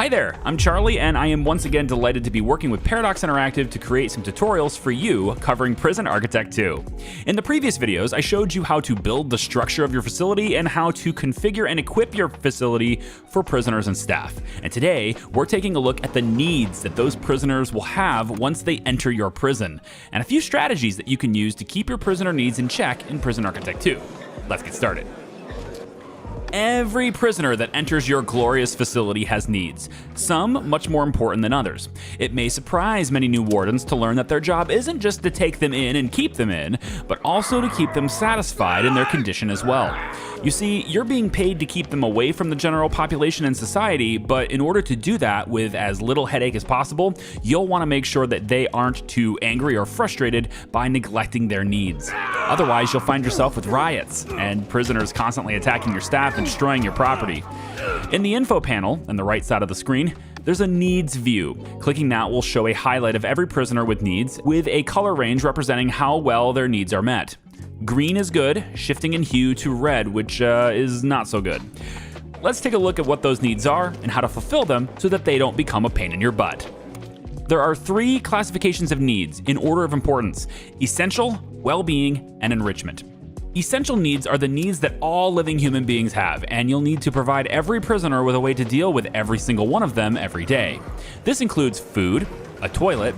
Hi there, I'm Charlie, and I am once again delighted to be working with Paradox Interactive to create some tutorials for you covering Prison Architect 2. In the previous videos, I showed you how to build the structure of your facility and how to configure and equip your facility for prisoners and staff. And today, we're taking a look at the needs that those prisoners will have once they enter your prison, and a few strategies that you can use to keep your prisoner needs in check in Prison Architect 2. Let's get started. Every prisoner that enters your glorious facility has needs, some much more important than others. It may surprise many new wardens to learn that their job isn't just to take them in and keep them in, but also to keep them satisfied in their condition as well. You see, you're being paid to keep them away from the general population and society, but in order to do that with as little headache as possible, you'll want to make sure that they aren't too angry or frustrated by neglecting their needs. Otherwise, you'll find yourself with riots and prisoners constantly attacking your staff and destroying your property. In the info panel on the right side of the screen, there's a needs view. Clicking that will show a highlight of every prisoner with needs, with a color range representing how well their needs are met. Green is good, shifting in hue to red, which is not so good. Let's take a look at what those needs are and how to fulfill them so that they don't become a pain in your butt. There are three classifications of needs in order of importance: essential, well-being, and enrichment. Essential needs are the needs that all living human beings have, and you'll need to provide every prisoner with a way to deal with every single one of them every day. This includes food, a toilet,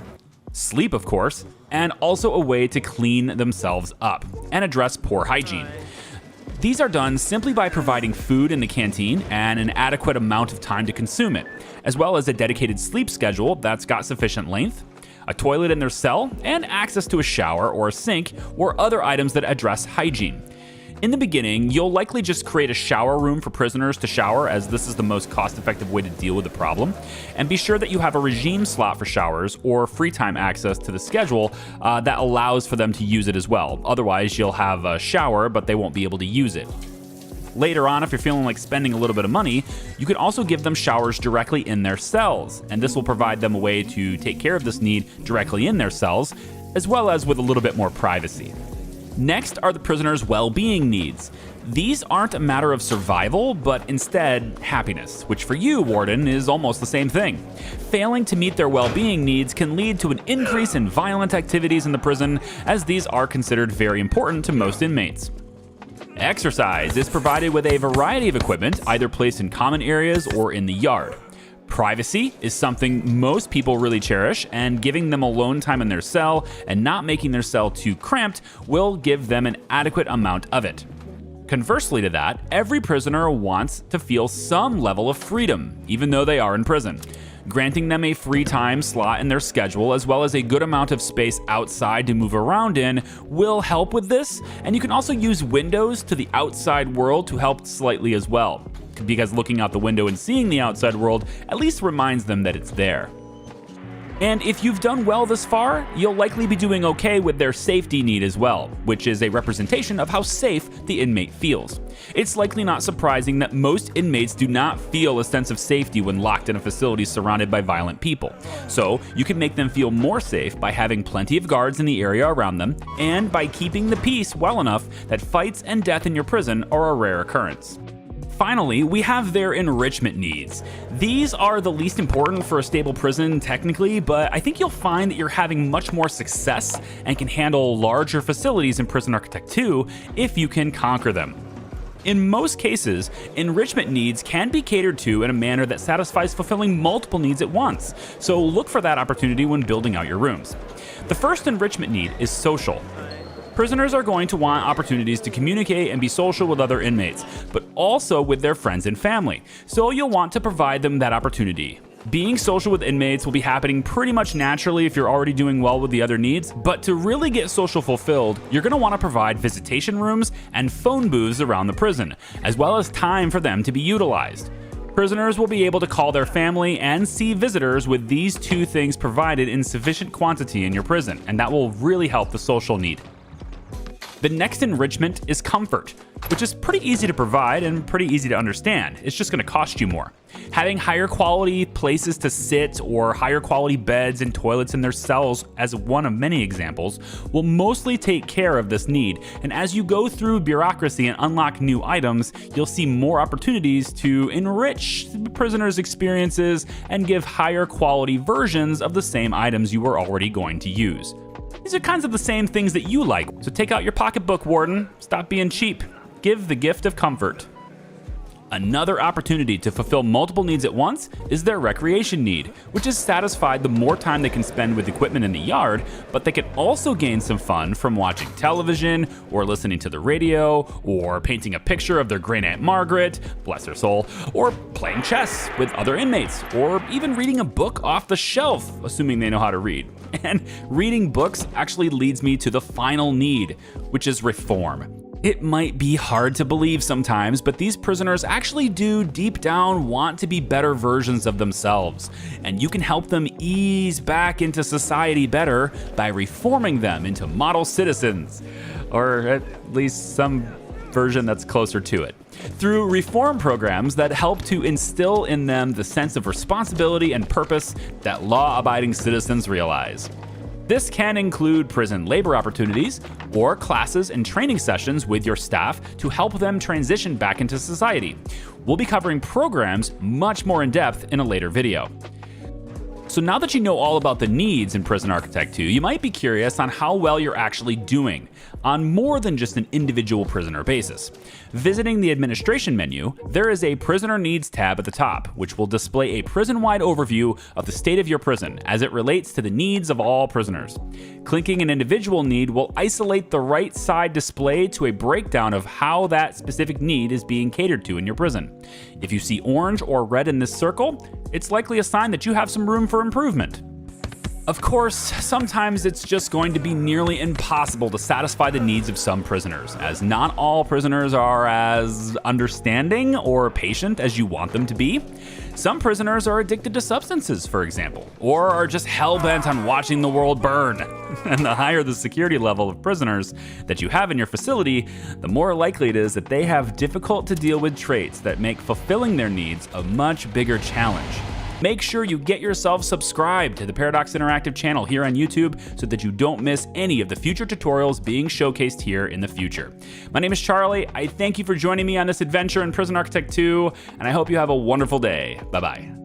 sleep of course, and also a way to clean themselves up and address poor hygiene. These are done simply by providing food in the canteen and an adequate amount of time to consume it, as well as a dedicated sleep schedule that's got sufficient length, a toilet in their cell, and access to a shower or a sink or other items that address hygiene. In the beginning, you'll likely just create a shower room for prisoners to shower, as this is the most cost-effective way to deal with the problem. And be sure that you have a regime slot for showers or free time access to the schedule that allows for them to use it as well. Otherwise, you'll have a shower, but they won't be able to use it. Later on, if you're feeling like spending a little bit of money, you can also give them showers directly in their cells, and this will provide them a way to take care of this need directly in their cells, as well as with a little bit more privacy. Next are the prisoner's well-being needs. These aren't a matter of survival, but instead happiness, which for you, Warden, is almost the same thing. Failing to meet their well-being needs can lead to an increase in violent activities in the prison, as these are considered very important to most inmates. Exercise is provided with a variety of equipment, either placed in common areas or in the yard. Privacy is something most people really cherish, and giving them alone time in their cell and not making their cell too cramped will give them an adequate amount of it. Conversely to that, every prisoner wants to feel some level of freedom, even though they are in prison. Granting them a free time slot in their schedule, as well as a good amount of space outside to move around in, will help with this, and you can also use windows to the outside world to help slightly as well, because looking out the window and seeing the outside world at least reminds them that it's there. And if you've done well this far, you'll likely be doing okay with their safety need as well, which is a representation of how safe the inmate feels. It's likely not surprising that most inmates do not feel a sense of safety when locked in a facility surrounded by violent people. So you can make them feel more safe by having plenty of guards in the area around them, and by keeping the peace well enough that fights and death in your prison are a rare occurrence. Finally, we have their enrichment needs. These are the least important for a stable prison technically, but I think you'll find that you're having much more success and can handle larger facilities in Prison Architect 2 if you can conquer them. In most cases, enrichment needs can be catered to in a manner that satisfies fulfilling multiple needs at once, so look for that opportunity when building out your rooms. The first enrichment need is social. Prisoners are going to want opportunities to communicate and be social with other inmates, but also with their friends and family, so you'll want to provide them that opportunity. Being social with inmates will be happening pretty much naturally if you're already doing well with the other needs, but to really get social fulfilled, you're going to want to provide visitation rooms and phone booths around the prison, as well as time for them to be utilized. Prisoners will be able to call their family and see visitors with these two things provided in sufficient quantity in your prison, and that will really help the social need. The next enrichment is comfort, which is pretty easy to provide and pretty easy to understand. It's just going to cost you more. Having higher quality places to sit or higher quality beds and toilets in their cells, as one of many examples, will mostly take care of this need. And as you go through bureaucracy and unlock new items, you'll see more opportunities to enrich the prisoners' experiences and give higher quality versions of the same items you were already going to use. These are kinds of the same things that you like, so take out your pocketbook, Warden. Stop being cheap. Give the gift of comfort. Another opportunity to fulfill multiple needs at once is their recreation need, which is satisfied the more time they can spend with equipment in the yard, but they can also gain some fun from watching television, or listening to the radio, or painting a picture of their great Aunt Margaret, bless her soul, or playing chess with other inmates, or even reading a book off the shelf, assuming they know how to read. And reading books actually leads me to the final need, which is reform. It might be hard to believe sometimes, but these prisoners actually do deep down want to be better versions of themselves, and you can help them ease back into society better by reforming them into model citizens, or at least some version that's closer to it, through reform programs that help to instill in them the sense of responsibility and purpose that law-abiding citizens realize. This can include prison labor opportunities or classes and training sessions with your staff to help them transition back into society. We'll be covering programs much more in depth in a later video. So now that you know all about the needs in Prison Architect 2, you might be curious on how well you're actually doing on more than just an individual prisoner basis. Visiting the administration menu, there is a Prisoner Needs tab at the top, which will display a prison-wide overview of the state of your prison as it relates to the needs of all prisoners. Clicking an individual need will isolate the right side display to a breakdown of how that specific need is being catered to in your prison. If you see orange or red in this circle, it's likely a sign that you have some room for improvement. Of course, sometimes it's just going to be nearly impossible to satisfy the needs of some prisoners, as not all prisoners are as understanding or patient as you want them to be. Some prisoners are addicted to substances, for example, or are just hell-bent on watching the world burn. And the higher the security level of prisoners that you have in your facility, the more likely it is that they have difficult to deal with traits that make fulfilling their needs a much bigger challenge. Make sure you get yourself subscribed to the Paradox Interactive channel here on YouTube so that you don't miss any of the future tutorials being showcased here in the future. My name is Charlie. I thank you for joining me on this adventure in Prison Architect 2, and I hope you have a wonderful day. Bye-bye.